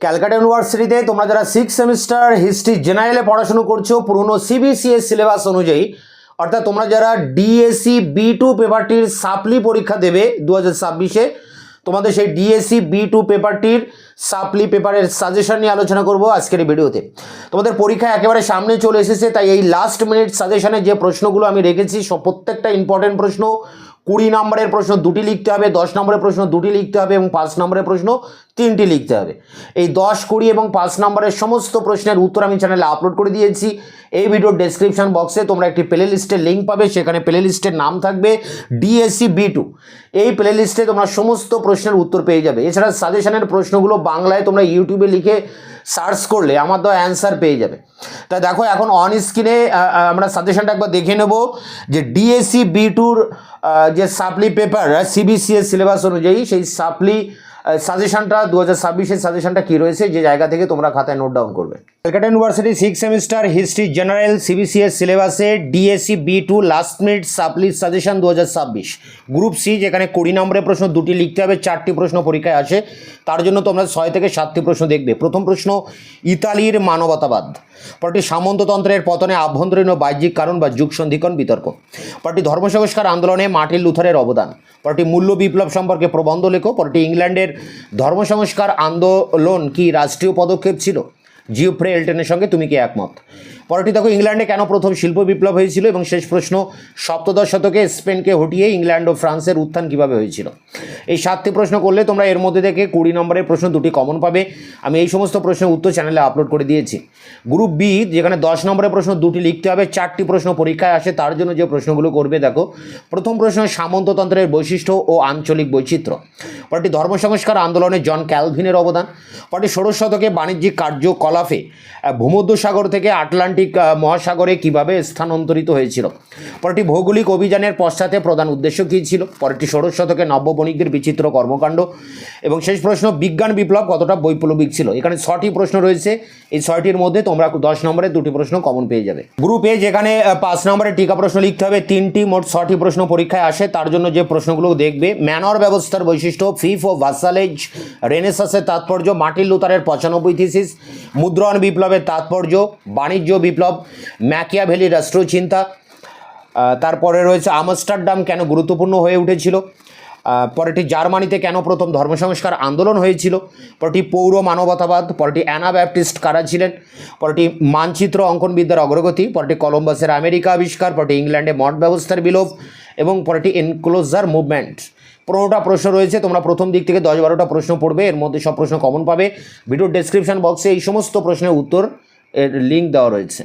ক্যালকাটা ইউনিভার্সিটিতে তোমরা যারা 6 সেমিস্টার হিস্ট্রি জেনারেলে পড়াশোনা করছো পুরনো সিবিসিএস সিলেবাস অনুযায়ী, অর্থাৎ তোমরা যারা ডিএসসি B2 পেপারটির সাপ্লি পরীক্ষা দেবে 2026-এ, তোমাদের সেই ডিএসসি B2 পেপারটির সাপ্লি পেপারের সাজেশন নিয়ে আলোচনা করব আজকের এই ভিডিওতে। তোমাদের পরীক্ষা একেবারে সামনে চলে এসেছে, তাই এই লাস্ট মিনিট সাজেশনে যে প্রশ্নগুলো আমি রেখেছি প্রত্যেকটা ইম্পর্টেন্ট প্রশ্ন। 20 নম্বরের প্রশ্ন 2টি লিখতে হবে, 10 নম্বরের প্রশ্ন 2টি লিখতে হবে এবং 5 নম্বরের প্রশ্ন 3টি লিখতে হবে। এই 10, 20 এবং 5 নম্বরের সমস্ত প্রশ্নের উত্তর আমি চ্যানেলে আপলোড করে দিয়েছি। এই ভিডিওর ডেসক্রিপশন বক্সে তোমরা একটি প্লে লিস্টের লিঙ্ক পাবে, সেখানে প্লে লিস্টের নাম থাকবে ডিএসসি B2। এই প্লে লিস্টে তোমরা সমস্ত প্রশ্নের উত্তর পেয়ে যাবে। এছাড়া সাজেশনের প্রশ্নগুলো বাংলায় তোমরা ইউটিউবে লিখে সার্চ করলে আমার তো অ্যান্সার পেয়ে যাবে। তা দেখো, এখন অন স্ক্রিনে আমরা সাজেশনটা একবার দেখে নেব যে ডিএসসি B2-র যে সাপ্লি পেপার সিবিসিএস সিলেবাস অনুযায়ী সেই সাপ্লি সাজেশনটা 2026-এর সাজেশনটা কী রয়েছে, যে জায়গা থেকে তোমরা খাতায় নোট ডাউন করবে। Calcutta university 6 semester history general CBCS সিলেবাসে ডিএসসি B2 লাস্ট মিনিট সাপ্লি সাজেশন 2026 গ্রুপ সি, যেখানে 20 নম্বরের প্রশ্ন 2টি লিখতে হবে, 4টি প্রশ্ন পরীক্ষায় আসে। তার জন্য তোমরা 6 থেকে 7টি প্রশ্ন দেখবে। প্রথম প্রশ্ন, ইতালির মানবতাবাদ। পরটি সামন্ততন্ত্রের পতনে আভ্যন্তরীণ ও বাহ্যিক কারণ বা যুগ সন্ধিক্ষণ বিতর্ক। পরটি ধর্ম সংস্কার আন্দোলনে মার্টিন লুথারের অবদান। পরটি মূল্য বিপ্লব সম্পর্কে প্রবন্ধ লেখো। পরটি ইংল্যান্ডের ধর্ম সংস্কার আন্দোলন কি রাষ্ট্রীয় পদক্ষেপ ছিল? জিওফ্রে এলটনের সঙ্গে তুমি কি একমত? পরটি দেখো, ইংল্যান্ডে কেন প্রথম শিল্প বিপ্লব হয়েছিল? এবং শেষ প্রশ্ন, সপ্তদশ শতকে স্পেনকে হটিয়ে ইংল্যান্ড ও ফ্রান্সের উত্থান কীভাবে হয়েছিল? এই 7টি প্রশ্ন করলে তোমরা এর মধ্যে থেকে 20 নম্বরের প্রশ্ন 2টি কমন পাবে। আমি এই সমস্ত প্রশ্নের উত্তর চ্যানেলে আপলোড করে দিয়েছি। গ্রুপ বি, যেখানে 10 নম্বরের প্রশ্ন 2টি লিখতে হবে, 4টি প্রশ্ন পরীক্ষায় আসে। তার জন্য যে প্রশ্নগুলো করবে দেখো, প্রথম প্রশ্ন, সামন্ততন্ত্রের বৈশিষ্ট্য ও আঞ্চলিক বৈচিত্র্য। পরটি ধর্ম সংস্কার আন্দোলনে জন ক্যালভিনের অবদান। পরটি ষোড়শ শতকে বাণিজ্যিক কার্যকলাপে ভূমধ্যসাগর থেকে আটলান্টিক মহাসাগরে কিভাবে স্থানান্তরিত হয়েছিল? পরটি ভৌগোলিক অভিযানের পশ্চাতে প্রধান উদ্দেশ্য কী ছিল? পরটি ষোড়শ শতকে নব্য বণিকদের বিচিত্র কর্মকাণ্ড। এবং শেষ প্রশ্ন, বিজ্ঞান বিপ্লব কতটা বৈপ্লবিক ছিল? এখানে 6টি প্রশ্ন রয়েছে। এই 6টির মধ্যে তোমরা 10 নম্বরের 2টি প্রশ্ন কমন পেয়ে যাবে। গ্রুপ এ, যেখানে 5 নম্বরের টিকা প্রশ্ন লিখতে হবে, 3টি, মোট 6টি প্রশ্ন পরীক্ষায় আসে। তার জন্য যে প্রশ্নগুলো দেখবে, ম্যানর ব্যবস্থার বৈশিষ্ট্য, ফিফ ও ভাসালেজ, রেনেসাসের তাৎপর্য, মার্টিন লুথারের 95 থিসিস, মুদ্রণ বিপ্লবের তাৎপর্য, বাণিজ্য বিপ্লব, ম্যাকিয়াভেলি রাষ্ট্রচিন্তা। তারপরে রয়েছে আমস্টারডাম কেন গুরুত্বপূর্ণ হয়ে উঠেছিল। পরেটি জার্মানিতে কেন প্রথম ধর্ম সংস্কার আন্দোলন হয়েছিল। পরেটি পৌর মানবতাবাদ। পরেটি অ্যানা ব্যাপটিস্ট কারা ছিলেন। পরেটি মানচিত্র অঙ্কনবিদ্যার অগ্রগতি। পরেটি কলম্বাসের আমেরিকা আবিষ্কার। পরেটি ইংল্যান্ডে মঠ ব্যবস্থার বিলোপ এবং পরেটি এনক্লোজার মুভমেন্ট। 15টা প্রশ্ন রয়েছে। তোমরা প্রথম দিক থেকে 10-12টা প্রশ্ন পড়বে, এর মধ্যে সব প্রশ্ন কমন পাবে। ভিডিওর ডেসক্রিপশন বক্সে এই সমস্ত প্রশ্নের উত্তর এর লিঙ্ক দেওয়া রয়েছে।